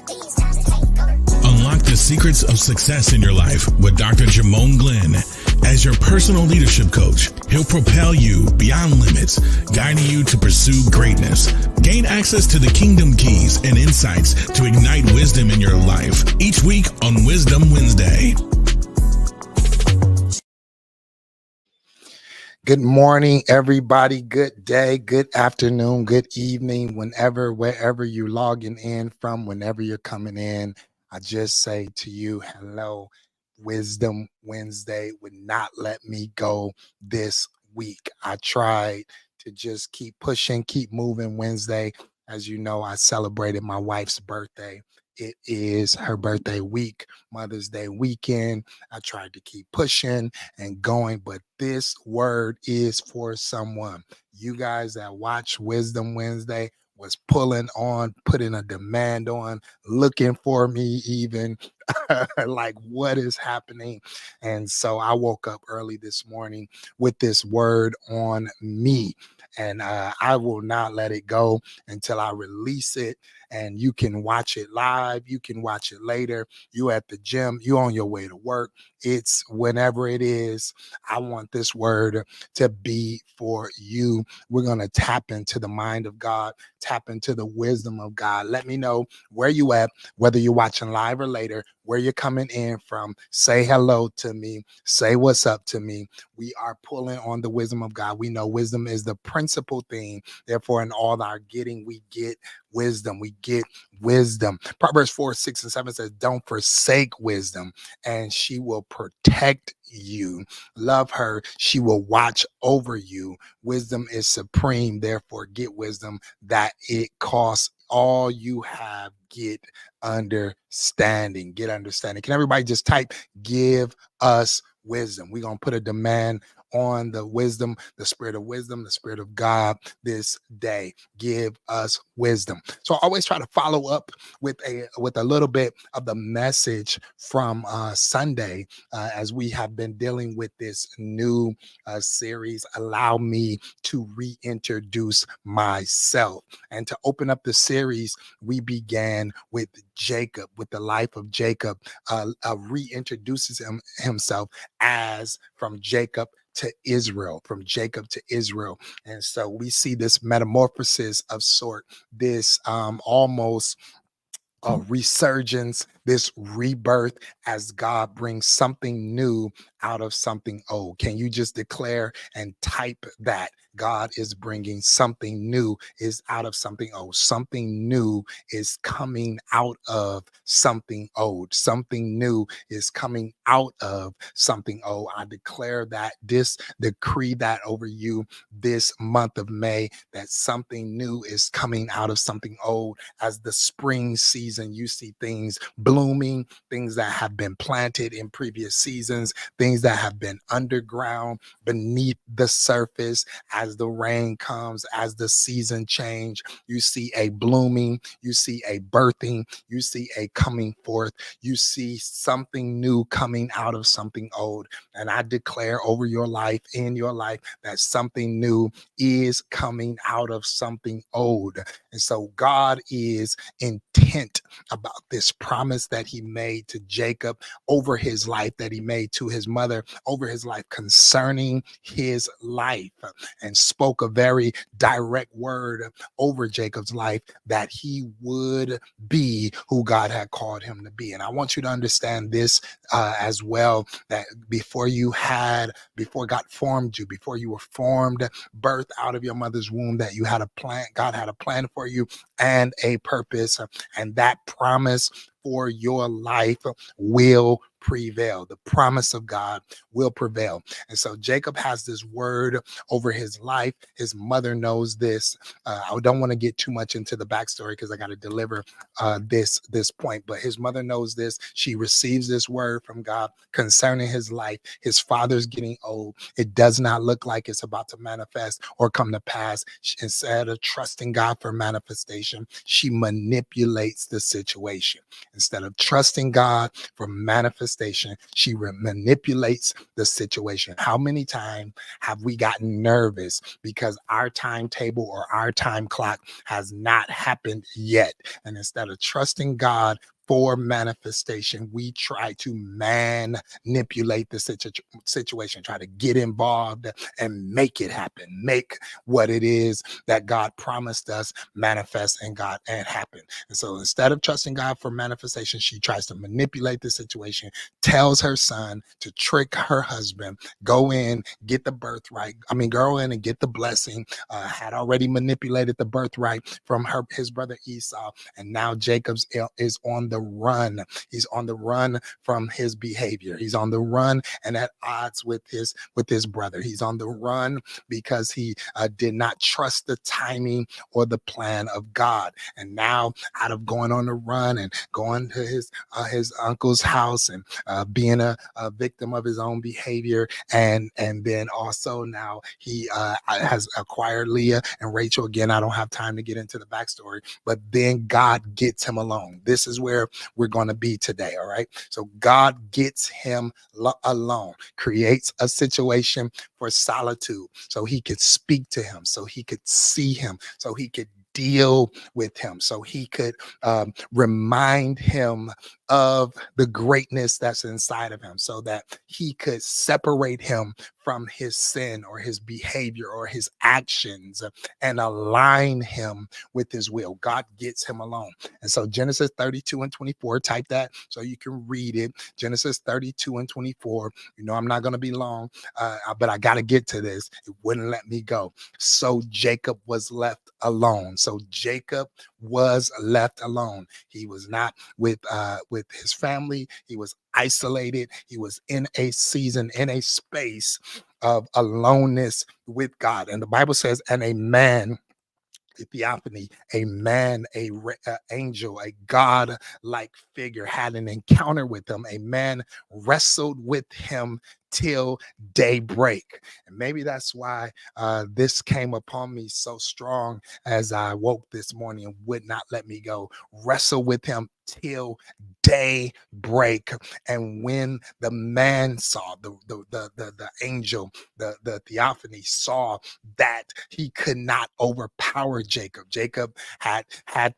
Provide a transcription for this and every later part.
Unlock the secrets of success in your life with Dr. Jermone Glenn. As your personal leadership coach, he'll propel you beyond limits, guiding you to pursue greatness. Gain access to the kingdom keys and insights to ignite wisdom in your life each week on Wisdom Wednesday. Good morning, everybody. Good day, good afternoon, good evening, wherever you're logging in from, whenever you're coming in. I just say to you, hello. Wisdom Wednesday would not let me go this week. I tried to just keep pushing, keep moving Wednesday. As you know, I celebrated my wife's birthday. It is her birthday week, Mother's Day weekend. I tried to keep pushing and going, but this word is for someone. You guys that watch Wisdom Wednesday was pulling on, putting a demand on, looking for me even, like what is happening? And so I woke up early this morning with this word on me, and I will not let it go until I release it. And you can watch it live. You can watch it later. You at the gym, you on your way to work. It's whenever it is. I want this word to be for you. We're going to tap into the mind of God, tap into the wisdom of God. Let me know where you at, whether you're watching live or later, where you're coming in from. Say hello to me. Say what's up to me. We are pulling on the wisdom of God. We know wisdom is the principal thing. Therefore, in all our getting, we get wisdom. We get wisdom. Proverbs 4, 6, and 7 says, don't forsake wisdom, and she will protect you. Love her. She will watch over you. Wisdom is supreme. Therefore, get wisdom that it costs all you have. Get understanding. Get understanding. Can everybody just type, give us wisdom? We're going to put a demand on the wisdom, the spirit of God this day. Give us wisdom. So I always try to follow up with a little bit of the message from Sunday as we have been dealing with this new series. Allow me to reintroduce myself. And to open up the series, we began with Jacob, with the life of Jacob, reintroduces himself as from Jacob to Israel, And so we see this metamorphosis of sort, this almost a resurgence, this rebirth as God brings something new out of something old. Can you just declare and type that? God is bringing something new is out of something old. Something new is coming out of something old. Something new is coming out of something old. I declare that, decree that over you this month of May, that something new is coming out of something old. As the spring season, you see things blooming, things that have been planted in previous seasons, things that have been underground, beneath the surface. As the rain comes, as the season change, you see a blooming, you see a birthing, you see a coming forth, you see something new coming out of something old. And I declare over your life, in your life, that something new is coming out of something old. And so God is intent about this promise that he made to Jacob over his life, that he made to his mother over his life concerning his life, and spoke a very direct word over Jacob's life that he would be who God had called him to be. And I want you to understand this as well, that before God formed you, before you were formed, birthed out of your mother's womb, that you had a plan. God had a plan for you and a purpose, and that promise for your life will prevail. The promise of God will prevail. And so Jacob has this word over his life. His mother knows this. I don't want to get too much into the backstory because I got to deliver this point, but his mother knows this. She receives this word from God concerning his life. His father's getting old. It does not look like it's about to manifest or come to pass. Instead of trusting God for manifestation, she manipulates the situation. Instead of trusting God for manifestation, manifestation, she manipulates the situation. How many times have we gotten nervous because our timetable or our time clock has not happened yet? And instead of trusting God for manifestation, we try to manipulate the situation, try to get involved and make it happen, make what it is that God promised us manifest and happen. And so instead of trusting God for manifestation, she tries to manipulate the situation, tells her son to trick her husband, go in, get the birthright. Go in and get the blessing. Had already manipulated the birthright from his brother Esau, and now Jacob is on the run. He's on the run from his behavior. He's on the run and at odds with his brother. He's on the run because he did not trust the timing or the plan of God. And now, out of going on the run and going to his uncle's house and being a victim of his own behavior, and then also now he has acquired Leah and Rachel. Again, I don't have time to get into the backstory, but then God gets him alone. This is where we're going to be today. All right. So God gets him alone, creates a situation for solitude so he could speak to him, so he could see him, so he could deal with him, so he could remind him of the greatness that's inside of him, so that he could separate him from his sin or his behavior or his actions and align him with his will. God gets him alone. And so Genesis 32 and 24, type that so you can read it. Genesis 32 and 24. I'm not going to be long, but I got to get to this. It wouldn't let me go. So Jacob was left alone. So Jacob was left alone. He was not with his family. He was isolated. He was in a season, in a space of aloneness with God. And the Bible says, and a man, a theophany, a man, a angel, a God-like figure had an encounter with him. A man wrestled with him till daybreak. And maybe that's why this came upon me so strong as I woke this morning and would not let me go. Wrestle with him till daybreak. And when the man saw the angel, the theophany saw that he could not overpower Jacob. Jacob had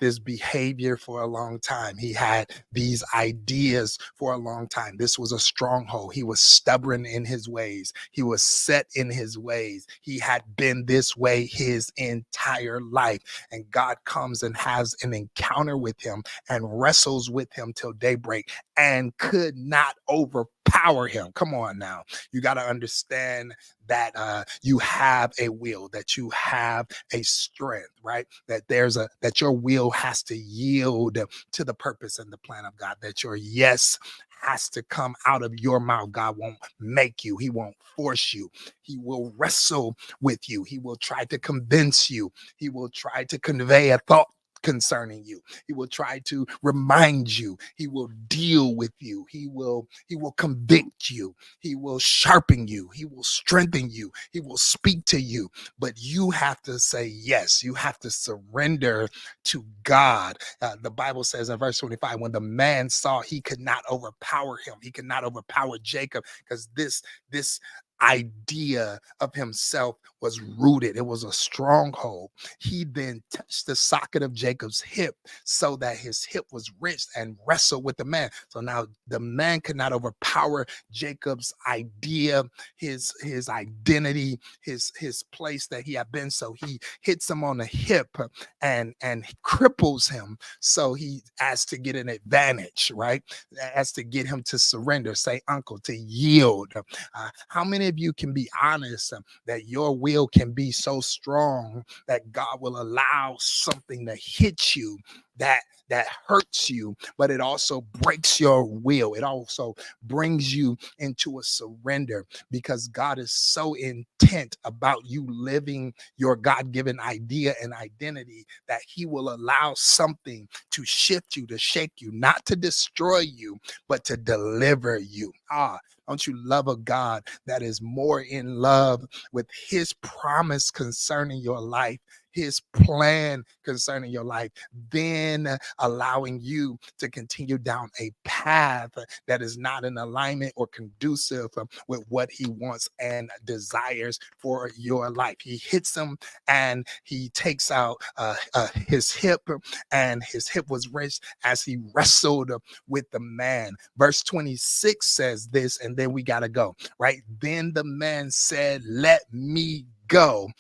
this behavior for a long time. He had these ideas for a long time. This was a stronghold. He was stubborn in his ways. He was set in his ways. He had been this way his entire life. And God comes and has an encounter with him and wrestles with him till daybreak and could not overpower him. Come on now. You got to understand that you have a will, that you have a strength, right? That your will has to yield to the purpose and the plan of God, that your yes has to come out of your mouth. God won't make you. He won't force you. He will wrestle with you. He will try to convince you. He will try to convey a thought concerning you. He will try to remind you. He will deal with you. He will convict you. He will sharpen you. He will strengthen you. He will speak to you. But you have to say yes. You have to surrender to God. The Bible says in verse 25, when the man saw he could not overpower him, he could not overpower Jacob, because this idea of himself was rooted. It was a stronghold. He then touched the socket of Jacob's hip so that his hip was wrenched and wrestled with the man. So now the man could not overpower Jacob's idea, his identity, his place that he had been. So he hits him on the hip and cripples him. So he has to get an advantage, right? Has to get him to surrender, say uncle, to yield. How many of you can be honest that your will can be so strong that God will allow something to hit you that hurts you, but it also breaks your will? It also brings you into a surrender, because God is so intent about you living your God-given idea and identity that he will allow something to shift you, to shake you, not to destroy you, but to deliver you. Don't you love a God that is more in love with his promise concerning your life, his plan concerning your life, then allowing you to continue down a path that is not in alignment or conducive with what he wants and desires for your life. He hits him and he takes out his hip, and his hip was wrenched as he wrestled with the man. Verse 26 says this, and then we got to go, right? Then the man said, let me go.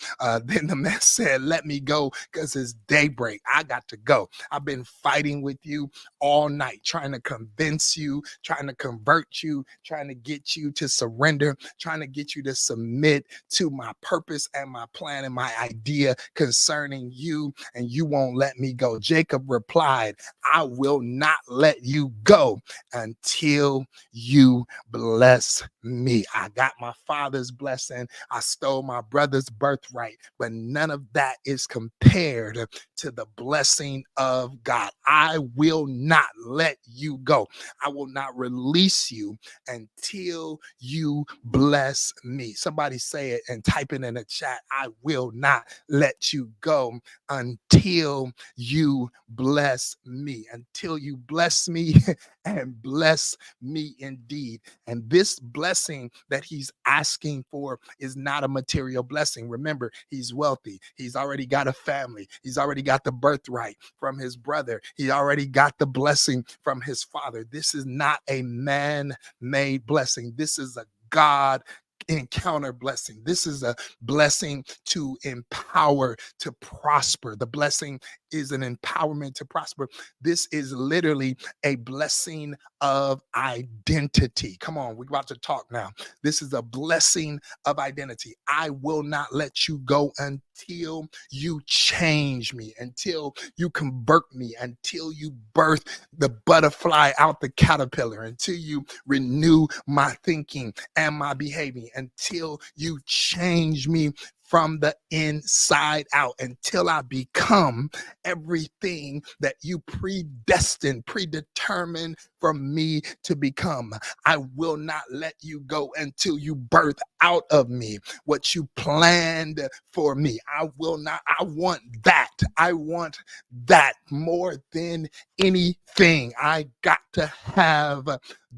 Then the man said, let me go because it's daybreak. I got to go. I've been fighting with you all night, trying to convince you, trying to convert you, trying to get you to surrender, trying to get you to submit to my purpose and my plan and my idea concerning you, and you won't let me go. Jacob replied, I will not let you go until you bless me. I got my father's blessing. I stole my brother's birthright, but none of that is compared to the blessing of God. I will not let you go. I will not release you until you bless me. Somebody say it and type it in the chat. I will not let you go until you bless me. Until you bless me and bless me indeed. And this blessing that he's asking for is not a material blessing. Remember, he's wealthy. He's already got a family. He's already got the birthright from his brother. He already got the blessing from his father. This is not a man-made blessing. This is a God encounter blessing. This is a blessing to empower, to prosper. The blessing is an empowerment to prosper. This is literally a blessing of identity. Come on, we're about to talk now. This is a blessing of identity. I will not let you go until you change me, until you convert me, until you birth the butterfly out the caterpillar, until you renew my thinking and my behavior, until you change me from the inside out, until I become everything that you predetermined for me to become. I will not let you go until you birth out of me what you planned for me. I will not. I want that. I want that more than anything. I got to have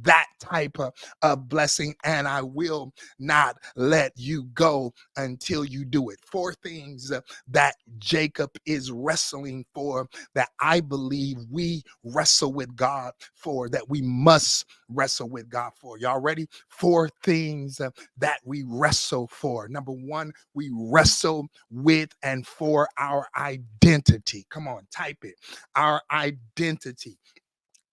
that type of blessing, and I will not let you go until you do it. 4 things that Jacob is wrestling for, that I believe we wrestle with God for, that we must wrestle with God for. Y'all ready? 4 things that we wrestle for. Number 1, we wrestle with and for our identity. Come on, type it. Our identity.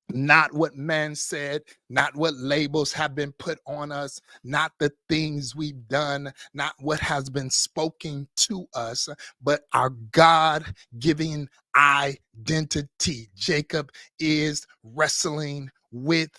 Not what man said, not what labels have been put on us, not the things we've done, not what has been spoken to us, but our God-given identity. Jacob is wrestling with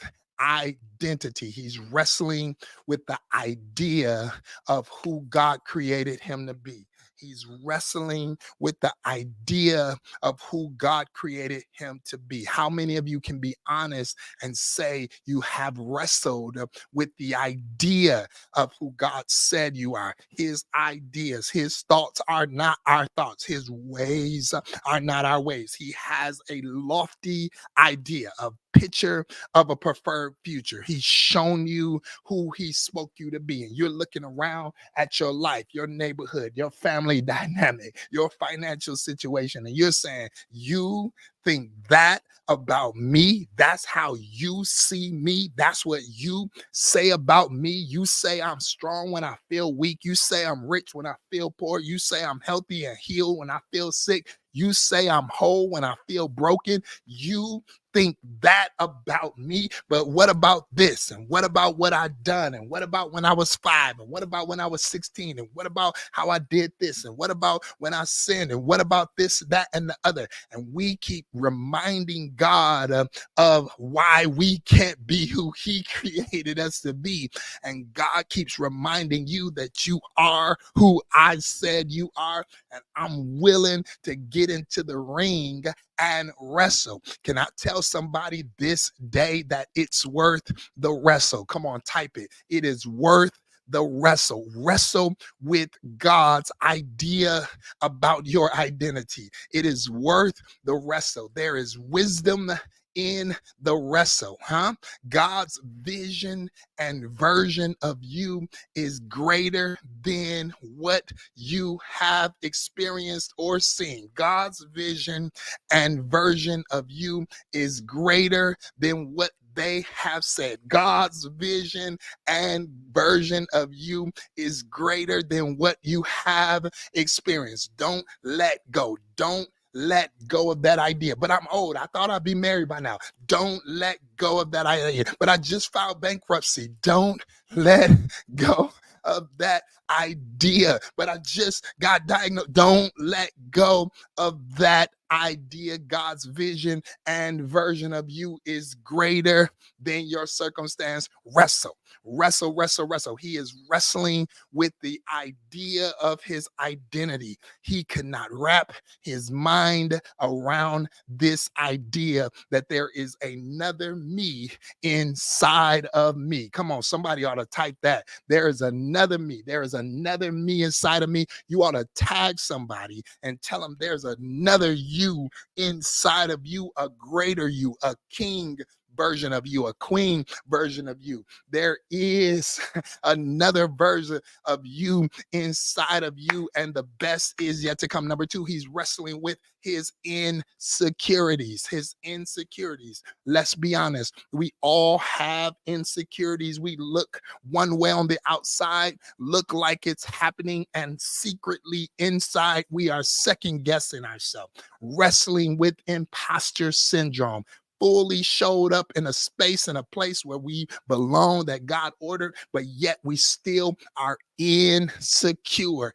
identity. He's wrestling with the idea of who God created him to be. He's wrestling with the idea of who God created him to be. How many of you can be honest and say you have wrestled with the idea of who God said you are? His ideas, his thoughts are not our thoughts. His ways are not our ways. He has a lofty idea, a picture of a preferred future. He's shown you who he spoke you to be. And you're looking around at your life, your neighborhood, your family dynamic, your financial situation, and you're saying, you think that about me? That's how you see me? That's what you say about me? You say I'm strong when I feel weak. You say I'm rich when I feel poor. You say I'm healthy and healed when I feel sick. You say I'm whole when I feel broken. You think that about me, but what about this? And what about what I done? And what about when I was 5? And what about when I was 16? And what about how I did this? And what about when I sinned? And what about this, that, and the other? And we keep reminding God of why we can't be who he created us to be. And God keeps reminding you that you are who I said you are. And I'm willing to get into the ring and wrestle. Can I tell somebody this day that it's worth the wrestle? Come on, type it. It is worth the wrestle. Wrestle with God's idea about your identity. It is worth the wrestle. There is wisdom in the wrestle, huh? God's vision and version of you is greater than what you have experienced or seen. God's vision and version of you is greater than what they have said. God's vision and version of you is greater than what you have experienced. Don't let go. Don't let go of that idea. But I'm old. I thought I'd be married by now. Don't let go of that idea. But I just filed bankruptcy. Don't let go of that idea. But I just got diagnosed. Don't let go of that idea. God's vision and version of you is greater than your circumstance. Wrestle, wrestle, wrestle, wrestle. He is wrestling with the idea of his identity. He could not wrap his mind around this idea that there is another me inside of me. Come on, somebody ought to type that. There is another me. There is another me inside of me. You ought to tag somebody and tell them there's another you inside of you, a greater you, a king version of you, a queen version of you. There is another version of you inside of you, and the best is yet to come. Number two, he's wrestling with his insecurities. His insecurities. Let's be honest. We all have insecurities. We look one way on the outside, look like it's happening, and secretly inside, we are second guessing ourselves, wrestling with imposter syndrome. Fully showed up in a space and a place where we belong, that God ordered, but yet we still are insecure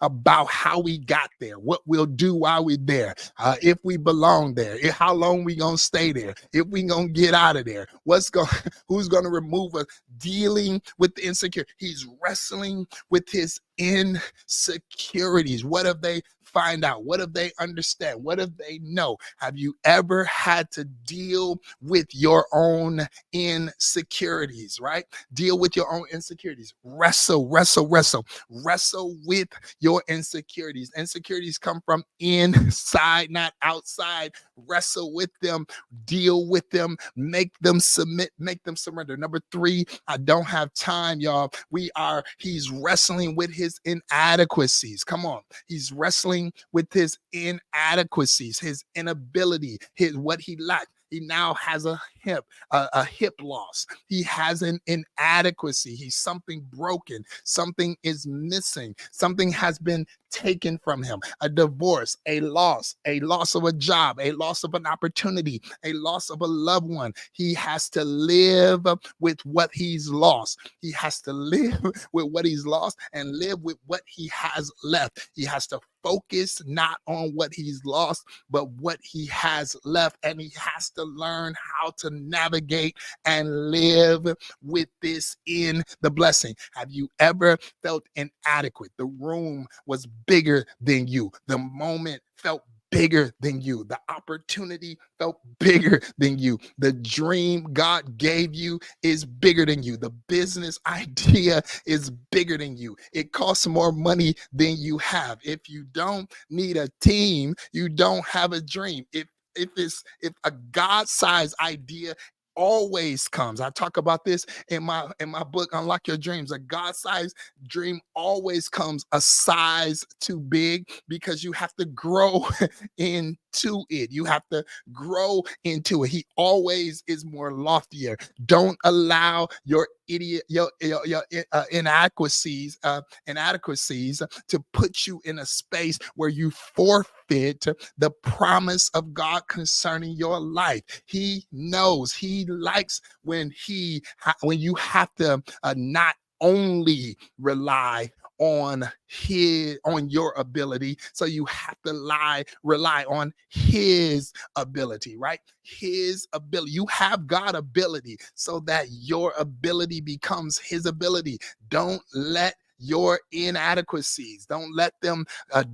about how we got there, what we'll do while we're there, if we belong there, how long we gonna stay there, if we gonna get out of there, who's gonna remove us, dealing with the insecure. He's wrestling with his insecurities. What have they find out? What if they understand? What if they know? Have you ever had to deal with your own insecurities, right? Deal with your own insecurities. Wrestle with your insecurities. Insecurities come from inside, not outside. Wrestle with them, deal with them, make them submit, make them surrender. Number three, I don't have time, y'all. He's wrestling with his inadequacies. Come on. He's wrestling with his inadequacies, his inability, what he lacked. He now has a hip loss. He has an inadequacy. He's something broken. Something is missing. Something has been taken from him. A divorce, a loss of a job, a loss of an opportunity, a loss of a loved one. He has to live with what he's lost. He has to live with what he's lost and live with what he has left. He has to focus not on what he's lost, but what he has left. And he has to learn how to navigate and live with this in the blessing. Have you ever felt inadequate? The room was bigger than you. The moment felt bigger than you. The opportunity felt bigger than you. The dream God gave you is bigger than you. The business idea is bigger than you. It costs more money than you have. If you don't need a team, you don't have a dream. If a God-sized idea always comes. I talk about this in my book, Unlock Your Dreams. A God-sized dream always comes a size too big, because you have to grow into it. You have to grow into it. He always is more loftier. Don't allow your inadequacies to put you in a space where you forfeit the promise of God concerning your life. He knows, he likes when you have to not only rely on your ability, so you have to rely on his ability, right? His ability. You have God ability, so that your ability becomes his ability. Don't let your inadequacies. Don't let them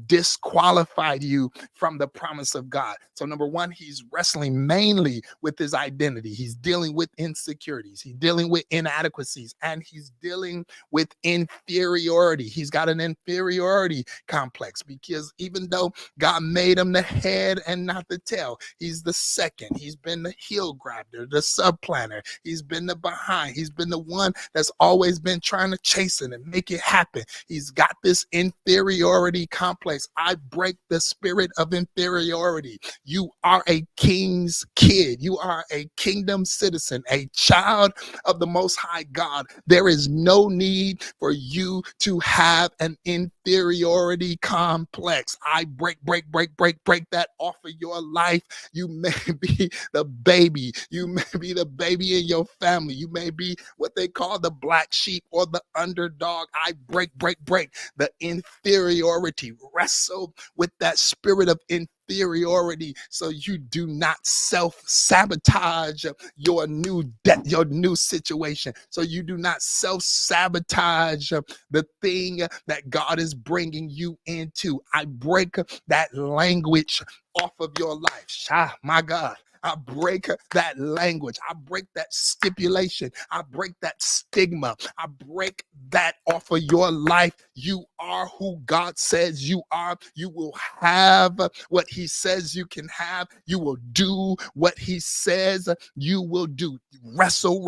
disqualify you from the promise of God. So, number one, he's wrestling mainly with his identity. He's dealing with insecurities, he's dealing with inadequacies, and he's dealing with inferiority. He's got an inferiority complex because even though God made him the head and not the tail, he's the second. He's been the heel grabber, the supplanter. He's been the behind. He's been the one that's always been trying to chase it and make it happen. He's got this inferiority complex. I break the spirit of inferiority. You are a king's kid. You are a kingdom citizen, a child of the Most High God. There is no need for you to have an inferiority complex. I break that off of your life. You may be the baby. You may be the baby in your family. You may be what they call the black sheep or the underdog. I break the inferiority. Wrestle with that spirit of inferiority so you do not self-sabotage your new situation, so you do not self-sabotage the thing that God is bringing you into. I break that language off of your life. My God, I break that language. I break that stipulation. I break that stigma. I break that off of your life. You are who God says you are. You will have what he says you can have. You will do what he says you will do. Wrestle.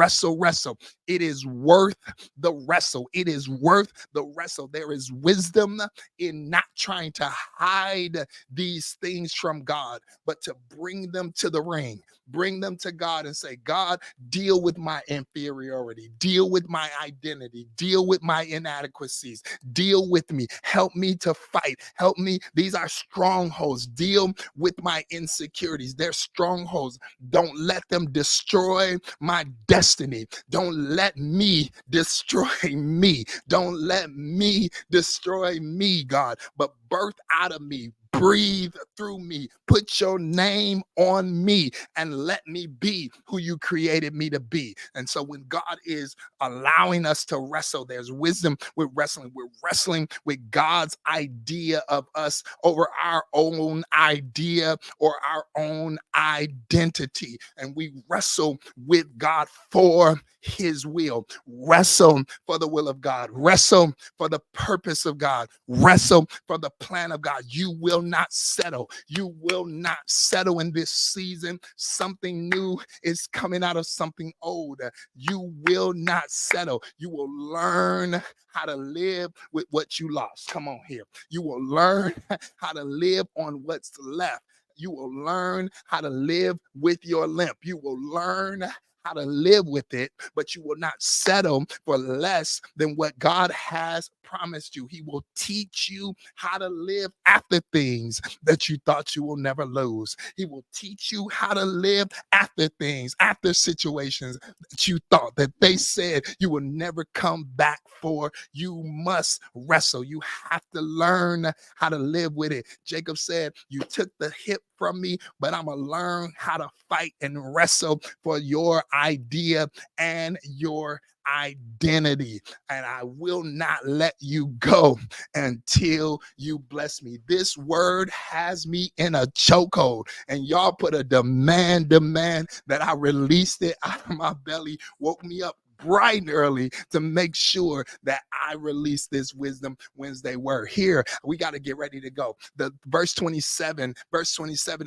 It is worth the wrestle. It is worth the wrestle. There is wisdom in not trying to hide these things from God, but to bring them to the ring, bring them to God and say, God, deal with my inferiority, deal with my identity, deal with my inadequacies, deal with me, help me to fight, help me. These are strongholds. Deal with my insecurities. They're strongholds. Don't let them destroy my destiny. Don't let me destroy me. Don't let me destroy me, God, but birth out of me. Breathe through me. Put your name on me and let me be who you created me to be. And so when God is allowing us to wrestle, there's wisdom with wrestling. We're wrestling with God's idea of us over our own idea or our own identity. And we wrestle with God for his will. Wrestle for the will of God. Wrestle for the purpose of God. Wrestle for the plan of God. You will not settle. You will not settle in this season. Something new is coming out of something old. You will not settle. You will learn how to live with what you lost. Come on here. You will learn how to live on what's left. You will learn how to live with your limp. You will learn how to live with it, but you will not settle for less than what God has promised you. He will teach you how to live after things that you thought you will never lose. He will teach you how to live after things, after situations that you thought that they said you will never come back for. You must wrestle. You have to learn how to live with it. Jacob said, you took the hip from me, but I'm going to learn how to fight and wrestle for your idea and your identity. And I will not let you go until you bless me. This word has me in a chokehold, and y'all put a demand that I released it out of my belly, woke me up bright and early to make sure that I release this Wisdom Wednesday word. Here, we got to get ready to go. The verse 27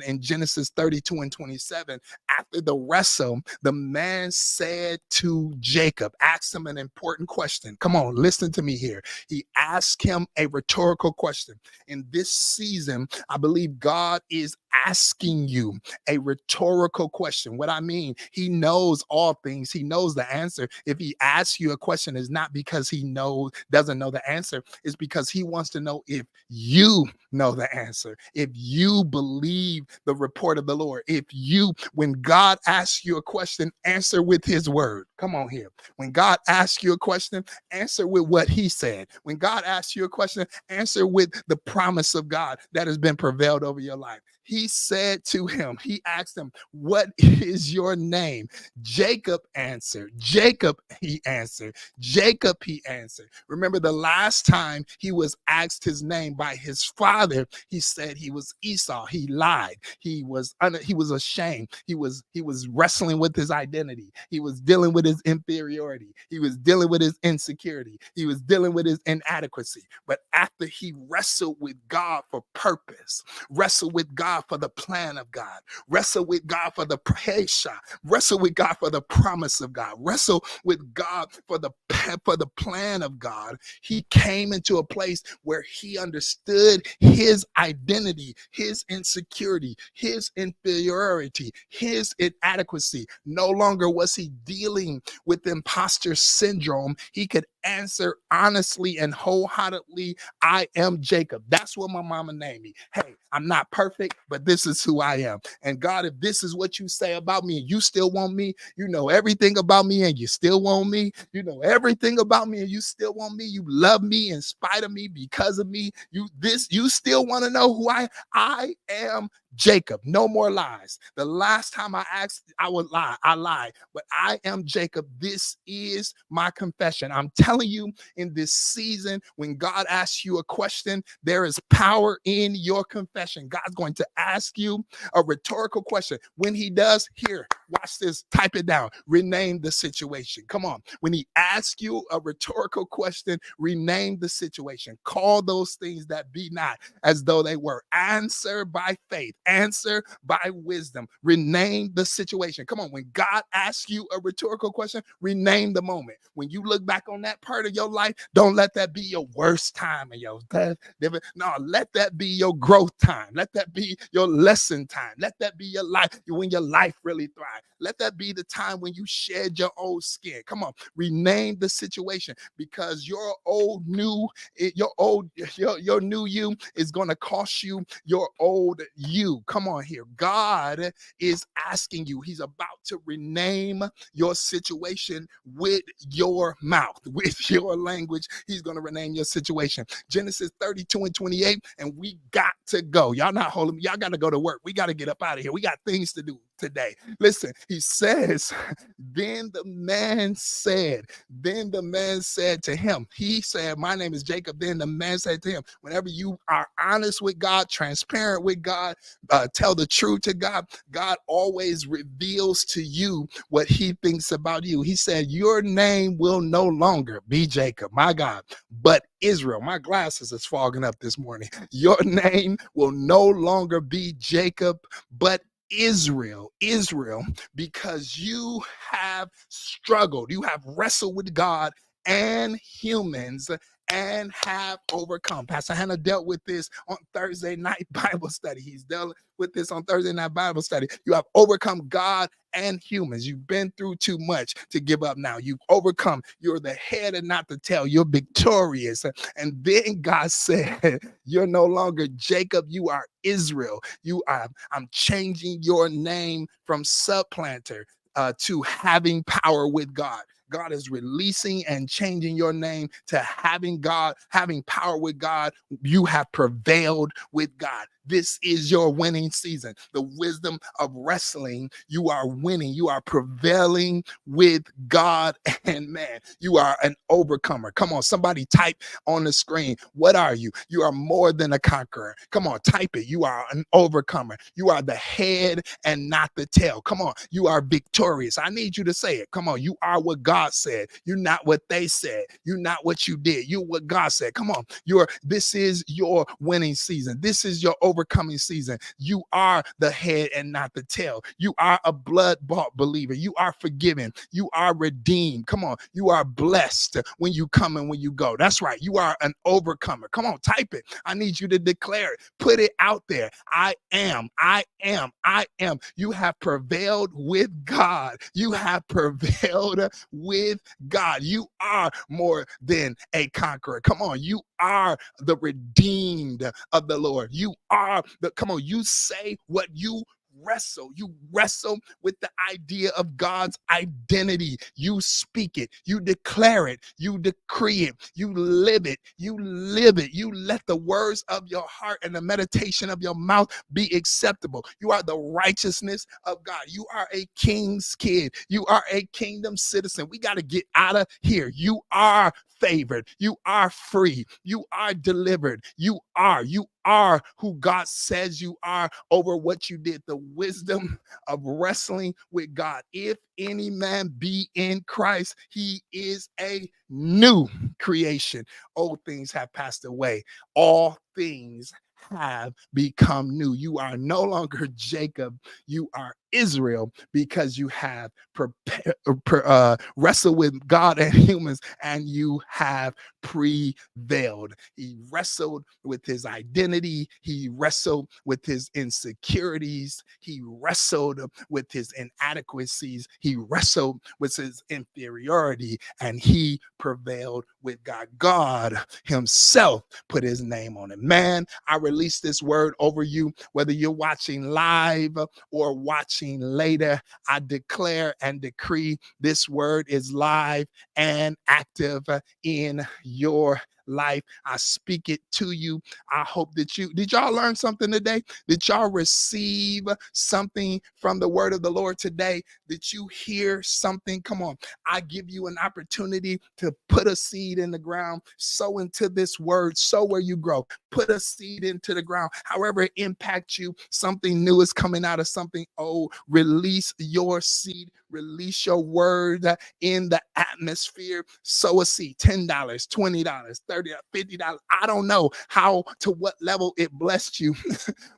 in Genesis 32 and 27, after the wrestle, the man said to Jacob, asked him an important question. Come on, listen to me here. He asked him a rhetorical question. In this season, I believe God is asking you a rhetorical question. What I mean, he knows all things. He knows the answer. If he asks you a question, it's not because he doesn't know the answer. It's because he wants to know if you know the answer, if you believe the report of the Lord, when God asks you a question, answer with his word. Come on here. When God asks you a question, answer with what he said. When God asks you a question, answer with the promise of God that has been prevailed over your life. he said to him, he asked him, what is your name? Jacob answered. Jacob, he answered. Jacob, he answered. Remember the last time he was asked his name by his father, he said he was Esau. He lied. He was ashamed. He was wrestling with his identity. He was dealing with his inferiority. He was dealing with his insecurity. He was dealing with his inadequacy. But after he wrestled with God for purpose, wrestled with God for the plan of God, wrestled with God for the Pesha, wrestle with God for the promise of God, wrestle with God for the plan of God, he came into a place where he understood his identity, his insecurity, his inferiority, his inadequacy. No longer was he dealing with imposter syndrome. He could answer honestly and wholeheartedly, I am Jacob. That's what my mama named me. Hey, I'm not perfect, but this is who I am. And God, if this is what you say about me and you still want me, you know everything about me and you still want me, you know everything about me and you still want me, you love me in spite of me, because of me, you still want to know who I am Jacob. No more lies. The last time I asked, I would lie. I lied, but I am Jacob. This is my confession. I'm telling you, in this season, when God asks you a question, there is power in your confession. God's going to ask you a rhetorical question. When he does, here, watch this, type it down, rename the situation. Come on. When he asks you a rhetorical question, rename the situation. Call those things that be not as though they were. Answer by faith. Answer by wisdom. Rename the situation. Come on. When God asks you a rhetorical question, rename the moment. When you look back on that part of your life, don't let that be your worst time in your life. No, let that be your growth time. Let that be your lesson time. Let that be your life when your life really thrives. Let that be the time when you shed your old skin. Come on, rename the situation, because your new you is going to cost you your old you. Come on here. God is asking you. He's about to rename your situation with your mouth, with your language. He's going to rename your situation. Genesis 32:28, and we got to go. Y'all not holding me. Y'all got to go to work. We got to get up out of here. We got things to do today. Listen, he says, then the man said to him, he said, my name is Jacob. Then the man said to him, whenever you are honest with God, transparent with God, tell the truth to God, God always reveals to you what he thinks about you. He said, your name will no longer be Jacob, my God, but Israel. My glasses is fogging up this morning. Your name will no longer be Jacob, but Israel, because you have struggled, you have wrestled with God and humans and have overcome. Pastor Hannah dealt with this on Thursday night Bible study. He's dealt with this on Thursday night Bible study. You have overcome God and humans. You've been through too much to give up now. You've overcome. You're the head and not the tail. You're victorious. And then God said, you're no longer Jacob. You are Israel. I'm changing your name from supplanter to having power with God. God is releasing and changing your name to having power with God. You have prevailed with God. This is your winning season. The wisdom of wrestling. You are winning. You are prevailing with God and man. You are an overcomer. Come on, somebody type on the screen. What are you? You are more than a conqueror. Come on, type it. You are an overcomer. You are the head and not the tail. Come on, you are victorious. I need you to say it. Come on, you are what God said. You're not what they said. You're not what you did. You're what God said. Come on, this is your winning season. This is your overcoming season. You are the head and not the tail. You are a blood-bought believer. You are forgiven. You are redeemed. Come on, you are blessed when you come and when you go. That's right. You are an overcomer. Come on, type it. I need you to declare it. Put it out there. I am. You have prevailed with God. You have prevailed with God. You are more than a conqueror. Come on, you are the redeemed of the Lord. You are come on, you say what you You wrestle with the idea of God's identity. You speak it, you declare it, you decree it, you live it, you live it. You let the words of your heart and the meditation of your mouth be acceptable. You are the righteousness of God. You are a king's kid. You are a kingdom citizen. We got to get out of here. You are favored. You are free. You are delivered. You are who God says you are over what you did. The wisdom of wrestling with God. If any man be in Christ, he is a new creation. Old things have passed away. All things have become new. You are no longer Jacob. You are Israel because you have wrestled with God and humans and you have prevailed. He wrestled with his identity. He wrestled with his insecurities. He wrestled with his inadequacies. He wrestled with his inferiority and he prevailed with God. God himself put his name on it. Man, I release this word over you, whether you're watching live or watching later. I declare and decree this word is live and active in your life. I speak it to you. I hope that did y'all learn something today? Did y'all receive something from the word of the Lord today? Did you hear something? Come on. I give you an opportunity to put a seed in the ground, sow into this word, sow where you grow, put a seed into the ground. However it impacts you, something new is coming out of something old. Release your seed, release your word in the atmosphere. Sow a seed, $10, $20, $30, $50. I don't know how, to what level it blessed you,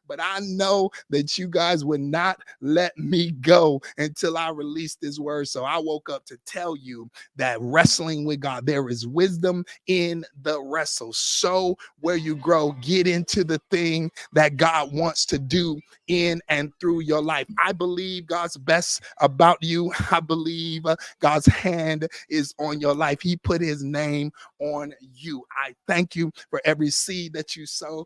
but I know that you guys would not let me go until I released this word. So I woke up to tell you that wrestling with God, there is wisdom in the wrestle. So where you grow, get into the thing that God wants to do in and through your life. I believe God's best about you. I believe God's hand is on your life. He put his name on you. I thank you for every seed that you sow,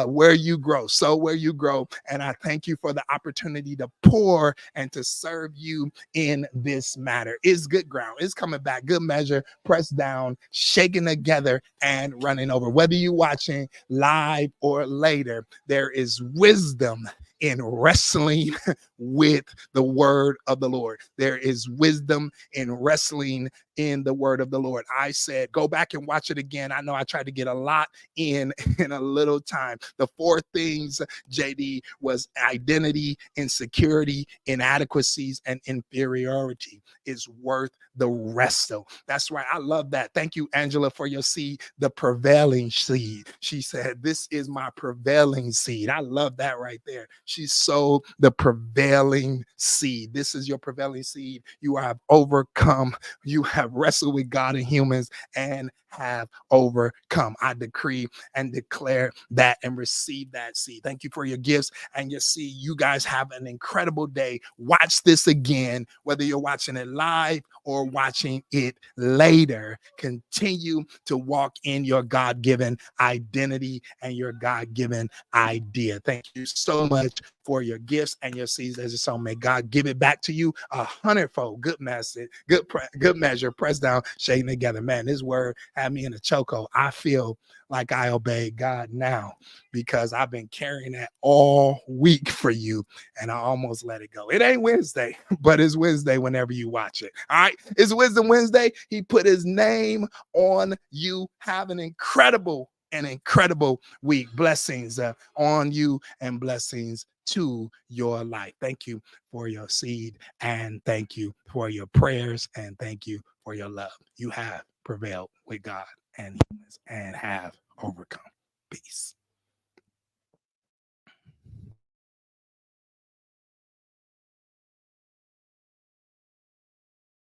where you grow, sow where you grow. And I thank you for the opportunity to pour and to serve you in this matter. It's good ground. It's coming back. Good measure, pressed down, shaken together, and running over. Whether you're watching live or later, there is wisdom in wrestling with the word of the Lord. There is wisdom in wrestling in the word of the Lord. I said, go back and watch it again. I know I tried to get a lot in a little time. The four things, JD, was identity, insecurity, inadequacies, and inferiority is worth the wrestle. That's right. I love that. Thank you, Angela, for your seed, the prevailing seed. She said, this is my prevailing seed. I love that right there. She sowed the prevailing seed. This is your prevailing seed. You have overcome. You have wrestled with God and humans and have overcome. I decree and declare that and receive that seed. Thank you for your gifts and your seed. You guys have an incredible day. Watch this again, whether you're watching it live or watching it later. Continue to walk in your God-given identity and your God-given idea. Thank you so much for your gifts and your seeds as your soul. May God give it back to you 100-fold. Good message, good measure, pressed down, shaking together. Man, this word had me in a chokehold. I feel like I obey God now because I've been carrying that all week for you and I almost let it go. It ain't Wednesday, but it's Wednesday whenever you watch it. All right. It's Wisdom Wednesday. He put his name on you. Have an incredible week. Blessings on you and blessings to your life. Thank you for your seed and thank you for your prayers and thank you for your love. You have prevailed with God and humans and have overcome. Peace.